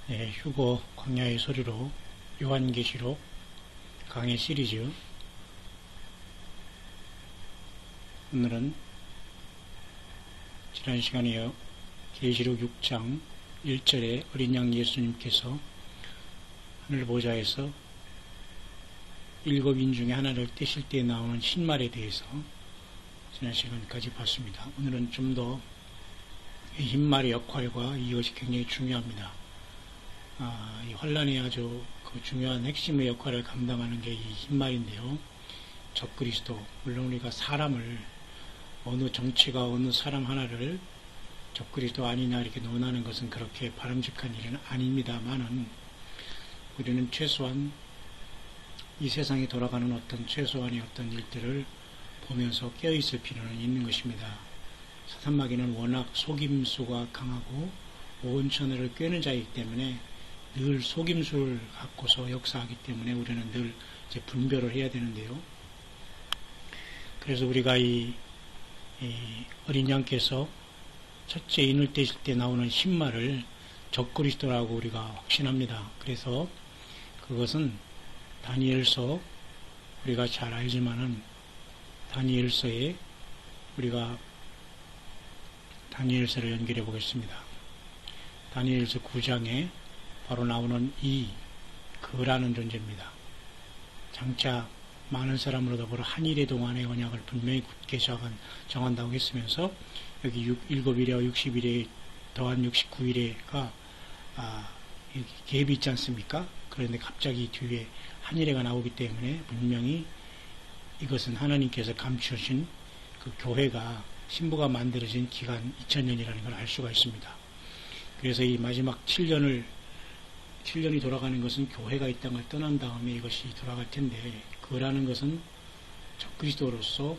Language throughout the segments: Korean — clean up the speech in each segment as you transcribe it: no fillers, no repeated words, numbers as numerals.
휴거 광야의 소리로 요한계시록 강의 시리즈. 오늘은 지난 시간에 계시록 6장 1절에 어린 양 예수님께서 하늘 보좌에서 7인 중에 하나를 떼실 때 나오는 신말에 대해서 지난 시간까지 봤습니다. 오늘은 좀 더 흰말의 역할과 이것이 굉장히 중요합니다. 이 환란의 아주 중요한 핵심의 역할을 감당하는 게 이 흰말인데요. 적그리스도, 물론 우리가 사람을, 어느 정치가 어느 사람 하나를 적그리스도 아니냐 이렇게 논하는 것은 그렇게 바람직한 일은 아닙니다만은, 우리는 최소한 이 세상에 돌아가는 어떤 최소한의 어떤 일들을 보면서 깨어있을 필요는 있는 것입니다. 사탄마귀는 워낙 속임수가 강하고 온천을 꿰는 자이기 때문에 늘 속임수를 갖고서 역사하기 때문에 우리는 늘 이제 분별을 해야 되는데요. 그래서 우리가 이 어린 양께서 첫째 인을 떼실 때 나오는 흰말을 적그리스도라고 우리가 확신합니다. 그래서 그것은 다니엘서, 우리가 잘 알지만은 다니엘서에 우리가 다니엘서를 연결해 보겠습니다. 다니엘서 9장에 바로 나오는 이 그라는 존재입니다. 장차 많은 사람으로 더불어 한일의 동안의 언약을 분명히 굳게 정한다고 했으면서, 여기 7일에 60일에 더한 69일에가 갭이 있지 않습니까? 그런데 갑자기 뒤에 한일회가 나오기 때문에 분명히 이것은 하나님께서 감추신 그 교회가, 신부가 만들어진 기간 2000년이라는 걸 알 수가 있습니다. 그래서 이 마지막 7년이 돌아가는 것은 교회가 이 땅을 떠난 다음에 이것이 돌아갈 텐데, 그라는 것은 적그리스도로서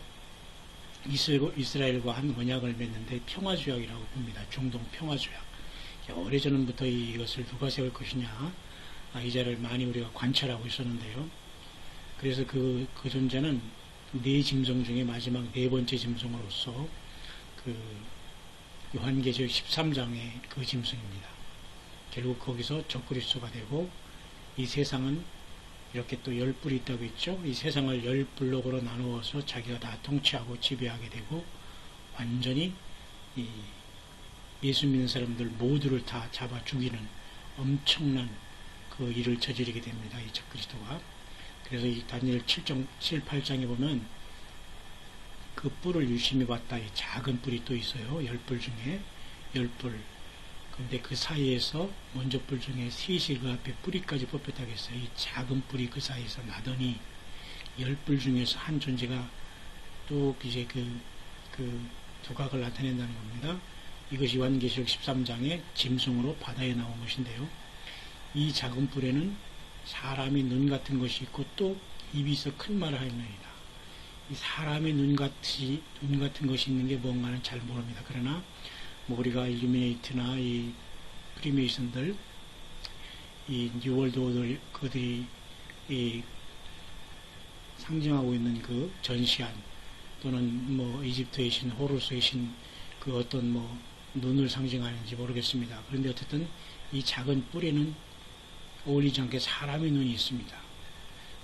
이스라엘과 한 언약을 맺는데 평화조약이라고 봅니다. 중동 평화조약. 오래전부터 이것을 누가 세울 것이냐, 이 자를 많이 우리가 관찰하고 있었는데요. 그래서 그 존재는 네 짐승 중에 마지막 네 번째 짐승으로서 요한계시록 13장의 그 짐승입니다. 결국 거기서 적그리스도가 되고, 이 세상은 이렇게 또 10뿔이 있다고 했죠. 이 세상을 10블록으로 나누어서 자기가 다 통치하고 지배하게 되고, 완전히 예수 믿는 사람들 모두를 다 잡아 죽이는 엄청난 그 일을 저지르게 됩니다. 이 적그리스도가. 그래서 이 다니엘 7, 8장에 보면 그 뿔을 유심히 봤다. 이 작은 뿔이 또 있어요. 10뿔 중에 10뿔. 근데 그 사이에서 먼저 뿔 중에 셋이 그 앞에 뿌리까지 뽑혔다고 했어요. 이 작은 뿔이 그 사이에서 나더니 10뿔 중에서 한 존재가 또 이제 그 두각을 나타낸다는 겁니다. 이것이 요한계시록 13장의 짐승으로 바다에 나온 것인데요. 이 작은 뿔에는 사람의 눈 같은 것이 있고 또 입이 있어 큰 말을 하였느니라. 이 사람의 눈 같은 것이 있는 게 뭔가는 잘 모릅니다. 그러나 우리가 일루미네이트나 이 프리메이슨들, 이 뉴월드 오더, 그들이 상징하고 있는 그 전시안, 또는 이집트의 신, 호루스의 신, 그 어떤 눈을 상징하는지 모르겠습니다. 그런데 어쨌든 이 작은 뿔에는 어울리지 않게 사람의 눈이 있습니다.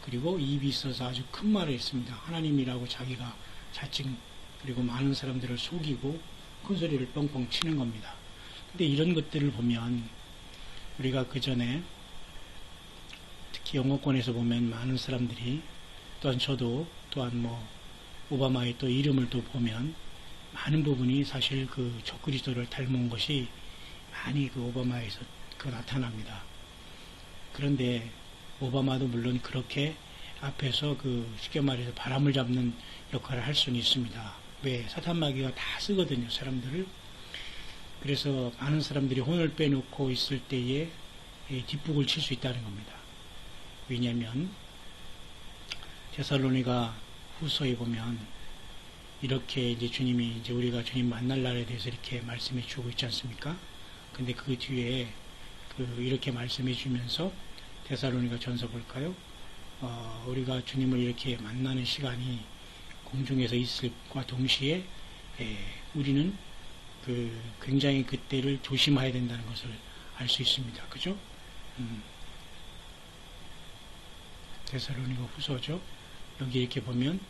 그리고 입이 있어서 아주 큰 말을 했습니다. 하나님이라고 자기가 자칭, 그리고 많은 사람들을 속이고 큰 소리를 뻥뻥 치는 겁니다. 근데 이런 것들을 보면 우리가 그 전에 특히 영어권에서 보면 많은 사람들이, 또한 저도, 또한 오바마의 또 이름을 또 보면 많은 부분이 사실 그 적그리스도를 닮은 것이 많이 그 오바마에서 나타납니다. 그런데 오바마도 물론 그렇게 앞에서 쉽게 말해서 바람을 잡는 역할을 할 수는 있습니다. 왜? 사탄마귀가 다 쓰거든요, 사람들을. 그래서 많은 사람들이 혼을 빼놓고 있을 때에 뒷북을 칠 수 있다는 겁니다. 왜냐하면 데살로니가 후서에 보면 이렇게 이제 주님이, 이제 우리가 주님 만날 날에 대해서 이렇게 말씀해 주고 있지 않습니까? 근데 그 뒤에 이렇게 말씀해 주면서 데살로니가 전서 볼까요? 우리가 주님을 이렇게 만나는 시간이 공중에서 있을과 동시에 우리는 굉장히 그때를 조심해야 된다는 것을 알 수 있습니다. 그죠? 데살로니가 후서죠. 여기 이렇게 보면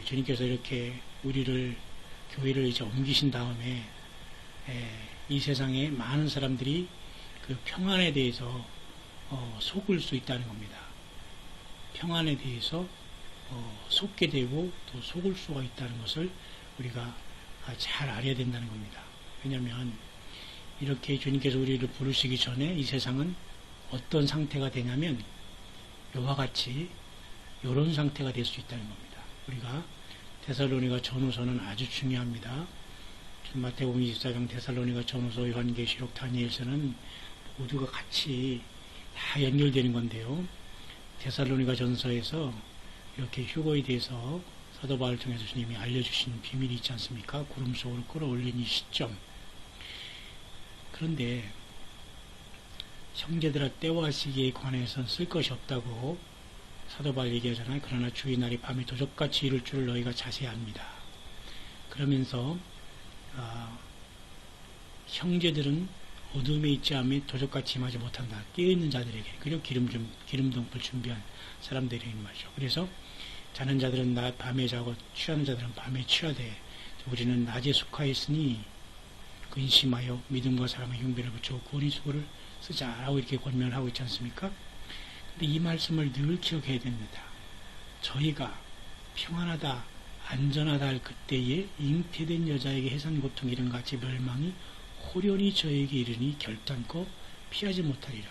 주님께서 이렇게 우리를 교회를 이제 옮기신 다음에 이 세상에 많은 사람들이 그 평안에 대해서 속을 수 있다는 겁니다. 평안에 대해서 속게 되고 또 속을 수가 있다는 것을 우리가 잘 알아야 된다는 겁니다. 왜냐하면 이렇게 주님께서 우리를 부르시기 전에 이 세상은 어떤 상태가 되냐면 이와 같이 이런 상태가 될 수 있다는 겁니다. 우리가 데살로니가 전후서는 아주 중요합니다. 마태복음 24장, 데살로니가 전후서, 요한계시록, 다니엘서는 모두가 같이 다 연결되는 건데요. 데살로니가 전서에서 이렇게 휴거에 대해서 사도 바울을 통해서 주님이 알려주신 비밀이 있지 않습니까? 구름 속으로 끌어올린 이 시점. 그런데 형제들아, 때와 시기에 관해서는 쓸 것이 없다고 사도 바울 얘기하잖아요. 그러나 주의 날이 밤에 도적같이 이룰 줄을 너희가 자세히 압니다. 그러면서 형제들은 어둠에 있지 않으면 도적같이 임하지 못한다. 깨어있는 자들에게, 그리고 기름등불 준비한 사람들에게 말이죠. 그래서 자는 자들은 밤에 자고 취하는 자들은 밤에 취하되 우리는 낮에 속하였으니 근심하여 믿음과 사랑의 흉배를 붙여 구원의 수고를 쓰자라고 이렇게 권면하고 있지 않습니까? 근데 이 말씀을 늘 기억해야 됩니다. 저희가 평안하다, 안전하다 할 그때에 잉태된 여자에게 해산 고통 이런 같이 멸망이 호련히 저에게 이르니 결단코 피하지 못하리라.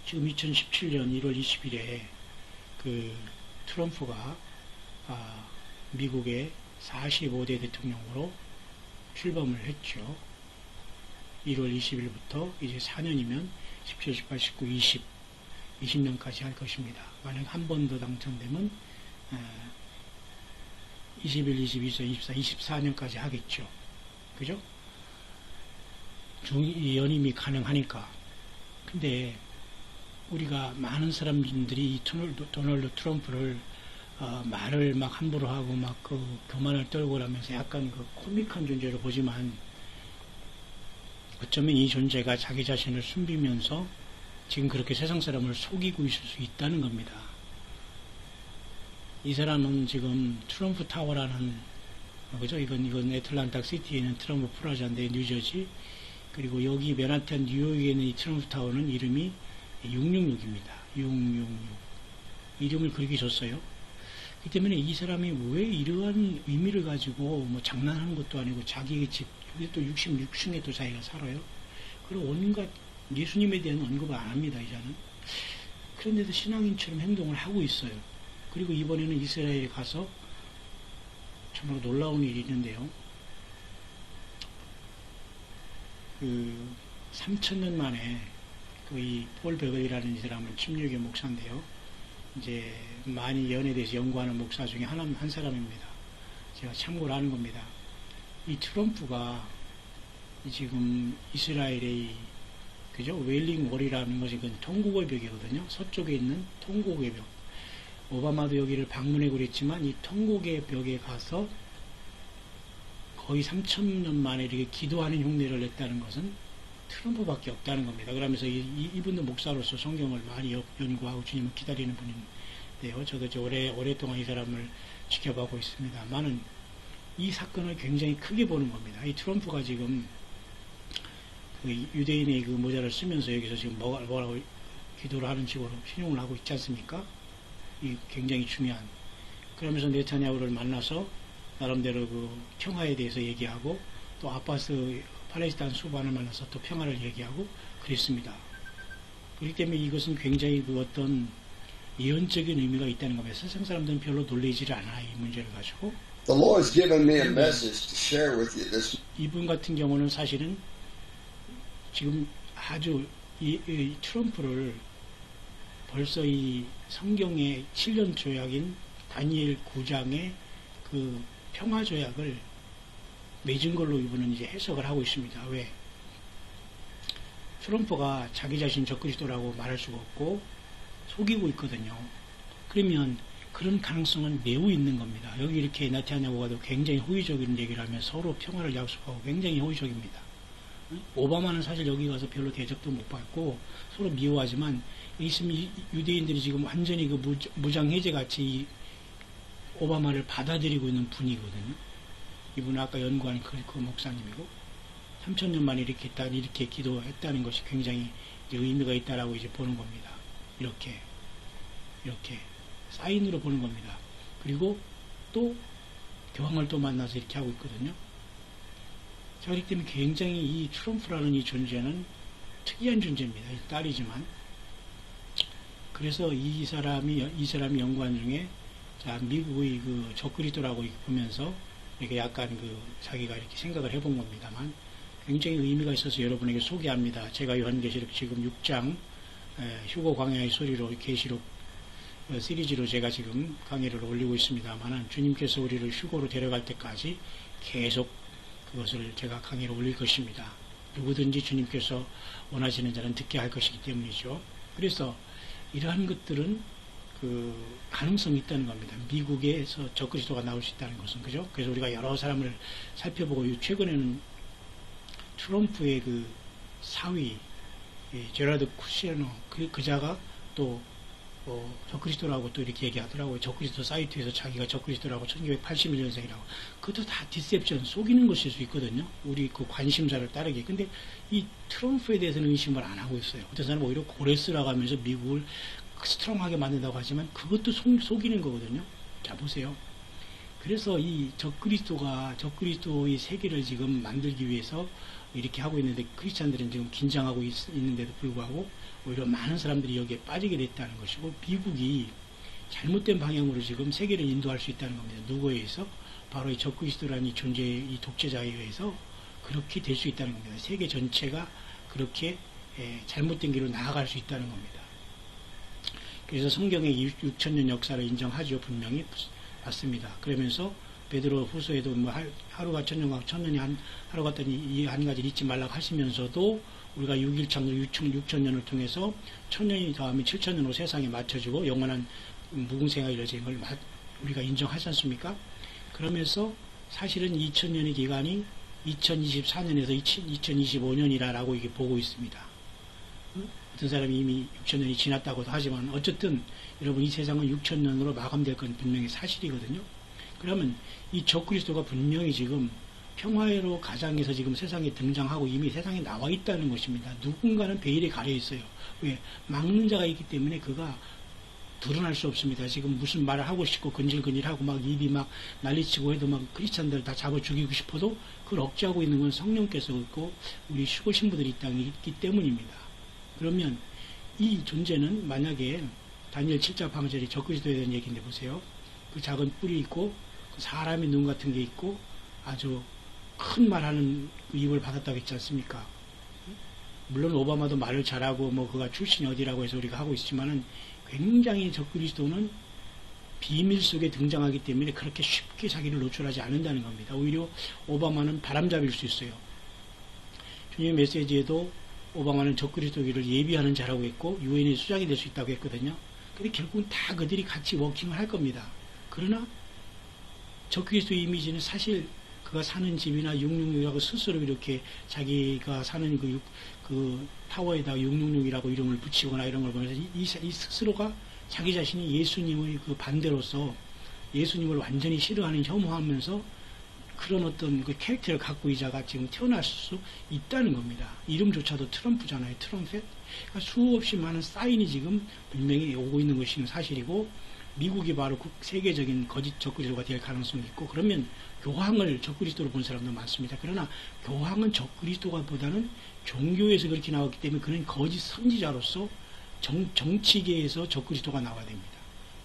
지금 2017년 1월 20일에 트럼프가 미국의 45대 대통령으로 출범을 했죠. 1월 20일부터 이제 4년이면 17, 18, 19, 20년까지 할 것입니다. 만약 한 번 더 당선되면 21, 22, 24, 24년까지 하겠죠. 그죠? 연임이 가능하니까. 근데 우리가 많은 사람들이 이 도널드 트럼프를 말을 막 함부로 하고 막 교만을 떨고 하면서 약간 코믹한 존재로 보지만 어쩌면 이 존재가 자기 자신을 숨기면서 지금 그렇게 세상 사람을 속이고 있을 수 있다는 겁니다. 이 사람은 지금 트럼프 타워라는, 그죠? 이건 애틀란타 시티에 있는 트럼프 플라자인데, 뉴저지. 그리고 여기 맨하탄 뉴욕에 있는 이 트럼프 타워는 이름이 666입니다. 666. 이름을 그렇게 줬어요. 그렇기 때문에 이 사람이 왜 이러한 의미를 가지고 장난하는 것도 아니고 자기의 집, 여기 또 66층에 또 자기가 살아요. 그리고 온갖 예수님에 대한 언급을 안 합니다, 이자는. 그런데도 신앙인처럼 행동을 하고 있어요. 그리고 이번에는 이스라엘에 가서 정말 놀라운 일이 있는데요. 3000년 만에 이 폴 베거이라는 이 사람은 침례교 목사인데요. 이제 많이 연에 대해서 연구하는 목사 중에 한 사람입니다. 제가 참고를 하는 겁니다. 이 트럼프가 지금 이스라엘의 그죠? 웨일링 월이라는 것이 그 통곡의 벽이거든요. 서쪽에 있는 통곡의 벽. 오바마도 여기를 방문해 그랬지만 이 통곡의 벽에 가서 거의 3000년 만에 이렇게 기도하는 흉내를 냈다는 것은 트럼프밖에 없다는 겁니다. 그러면서 이분도 목사로서 성경을 많이 연구하고 주님을 기다리는 분인데요. 저도 이제 오랫동안 이 사람을 지켜보고 있습니다만은 이 사건을 굉장히 크게 보는 겁니다. 이 트럼프가 지금 유대인의 모자를 쓰면서 여기서 지금 뭐라고 기도를 하는 식으로 신용을 하고 있지 않습니까? 이 굉장히 중요한. 그러면서 네타냐후를 만나서 나름대로 평화에 대해서 얘기하고 또 아바스 팔레스타인 수반을 만나서 또 평화를 얘기하고 그랬습니다. 그렇기 때문에 이것은 굉장히 어떤 예언적인 의미가 있다는 겁니다. 세상 사람들은 별로 놀라지를 않아요, 이 문제를 가지고. The Lord's given me a message to share with you this. 이분 같은 경우는 사실은 지금 아주 이 트럼프를 벌써 이 성경의 7년 조약인 다니엘 9장의 평화 조약을 맺은 걸로 이분은 이제 해석을 하고 있습니다. 왜? 트럼프가 자기 자신 적그리스도라고 말할 수가 없고 속이고 있거든요. 그러면 그런 가능성은 매우 있는 겁니다. 여기 이렇게 나타냐고가도 굉장히 호의적인 얘기를 하면 서로 평화를 약속하고 굉장히 호의적입니다. 오바마는 사실 여기 가서 별로 대접도 못 받고 서로 미워하지만 있으면 유대인들이 지금 완전히 그 무장 해제 같이 오바마를 받아들이고 있는 분이거든요. 이분은 아까 연구한 그 목사님이고 3,000년 만에 이렇게 기도했다는 것이 굉장히 의미가 있다라고 이제 보는 겁니다. 이렇게 사인으로 보는 겁니다. 그리고 또 교황을 또 만나서 이렇게 하고 있거든요. 자, 그렇기 때문에 굉장히 이 트럼프라는 이 존재는 특이한 존재입니다. 딸이지만. 그래서 이 사람이 연구한 중에, 자, 미국의 그 적그리스도라고 보면서, 이렇게 약간 자기가 이렇게 생각을 해본 겁니다만, 굉장히 의미가 있어서 여러분에게 소개합니다. 제가 요한계시록 지금 6장, 휴거 광야의 소리로 계시록 시리즈로 제가 지금 강의를 올리고 있습니다만, 주님께서 우리를 휴거로 데려갈 때까지 계속 그것을 제가 강의로 올릴 것입니다. 누구든지 주님께서 원하시는 자는 듣게 할 것이기 때문이죠. 그래서 이러한 것들은 그 가능성이 있다는 겁니다. 미국에서 적그리스도가 나올 수 있다는 것은, 그죠? 그래서 우리가 여러 사람을 살펴보고, 최근에는 트럼프의 그 사위 제라드 쿠시노 그자가 또 적그리스도라고 또 이렇게 얘기하더라고요. 적그리스도 사이트에서 자기가 적그리스도라고 1981년생이라고. 그것도 다 디셉션, 속이는 것일 수 있거든요. 우리 그 관심사를 따르게. 근데 이 트럼프에 대해서는 의심을 안 하고 있어요. 어떤 사람은 오히려 고레스라고 하면서 미국을 스트롱하게 만든다고 하지만 그것도 속이는 거거든요. 자, 보세요. 그래서 이 적그리스도의 세계를 지금 만들기 위해서 이렇게 하고 있는데, 크리스찬들은 지금 긴장하고 있는데도 불구하고 오히려 많은 사람들이 여기에 빠지게 됐다는 것이고, 미국이 잘못된 방향으로 지금 세계를 인도할 수 있다는 겁니다. 누구에 의해서? 바로 이 적그리스도라는 이 존재의 이 독재자에 의해서 그렇게 될 수 있다는 겁니다. 세계 전체가 그렇게 잘못된 길로 나아갈 수 있다는 겁니다. 그래서 성경의 6,000년 역사를 인정하죠. 분명히 맞습니다. 그러면서 베드로 후서에도 뭐 하루가 천년과 천년이 하루 같다니 이 한 가지를 잊지 말라고 하시면서도 우리가 6일 창조 6,000년을 통해서 1,000년이 더하면 7,000년으로 세상에 맞춰지고 영원한 무궁생활이 이루어진 걸 우리가 인정하지 않습니까? 그러면서 사실은 2,000년의 기간이 2024년에서 2025년이라고 이게 보고 있습니다. 어떤 사람이 이미 6,000년이 지났다고도 하지만 어쨌든 여러분, 이 세상은 6,000년으로 마감될 건 분명히 사실이거든요. 그러면 이 적그리스도가 분명히 지금 평화로 가장해서 지금 세상에 등장하고 이미 세상에 나와 있다는 것입니다. 누군가는 베일에 가려 있어요. 왜? 막는 자가 있기 때문에 그가 드러날 수 없습니다. 지금 무슨 말을 하고 싶고 근질근질하고 막 입이 막 난리치고 해도 막 크리스찬들 다 잡아 죽이고 싶어도 그걸 억제하고 있는 건 성령께서 있고 우리 휴거 신부들이 이 땅에 있기 때문입니다. 그러면 이 존재는 만약에 다니엘 7장 방금 전에 적그리스도에 대한 얘기인데 보세요. 그 작은 뿔이 있고 그 사람의 눈 같은 게 있고 아주 큰 말하는 입을 받았다고 했지 않습니까? 물론 오바마도 말을 잘하고 뭐 그가 출신이 어디라고 해서 우리가 하고 있지만은 굉장히 적그리스도는 비밀 속에 등장하기 때문에 그렇게 쉽게 자기를 노출하지 않는다는 겁니다. 오히려 오바마는 바람잡이일 수 있어요. 주님의 메시지에도 오바마는 적그리스도기를 예비하는 자라고 했고 유엔의 수장이 될 수 있다고 했거든요. 근데 결국은 다 그들이 같이 워킹을 할 겁니다. 그러나 적그리스도의 이미지는 사실 그가 사는 집이나 666이라고 스스로 이렇게 자기가 사는 그 타워에다가 666이라고 이름을 붙이거나 이런 걸 보면서 이 스스로가 자기 자신이 예수님의 그 반대로서 예수님을 완전히 싫어하는 혐오하면서 그런 어떤 그 캐릭터를 갖고 이 자가 지금 태어날 수 있다는 겁니다. 이름조차도 트럼프잖아요. 트럼펫. 그러니까 수없이 많은 사인이 지금 분명히 오고 있는 것이 사실이고 미국이 바로 세계적인 거짓 적그리스도가 될 가능성이 있고 그러면 교황을 적그리스도로 본 사람도 많습니다. 그러나 교황은 적그리스도가 보다는 종교에서 그렇게 나왔기 때문에 그는 거짓 선지자로서 정치계에서 적그리스도가 나와야 됩니다.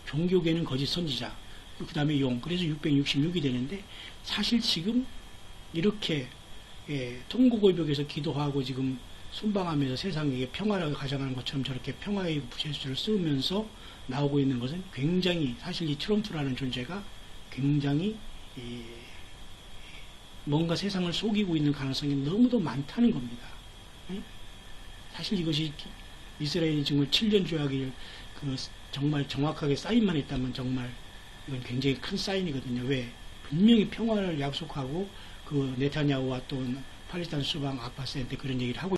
종교계는 거짓 선지자, 그 다음에 용, 그래서 666이 되는데 사실 지금 이렇게 통곡의벽에서 기도하고 지금 순방하면서 세상에게 평화를 가져가는 것처럼 저렇게 평화의 제스처를 쓰면서 나오고 있는 것은 굉장히 사실 이 트럼프라는 존재가 굉장히 뭔가 세상을 속이고 있는 가능성이 너무도 많다는 겁니다. 사실 이것이 이스라엘이 정말 7년 조약을 정말 정확하게 사인만 했다면 정말 이건 굉장히 큰 사인이거든요. 왜? 분명히 평화를 약속하고 그 네타냐후와 또 팔레스타인 수방 아파스한테 그런 얘기를 하고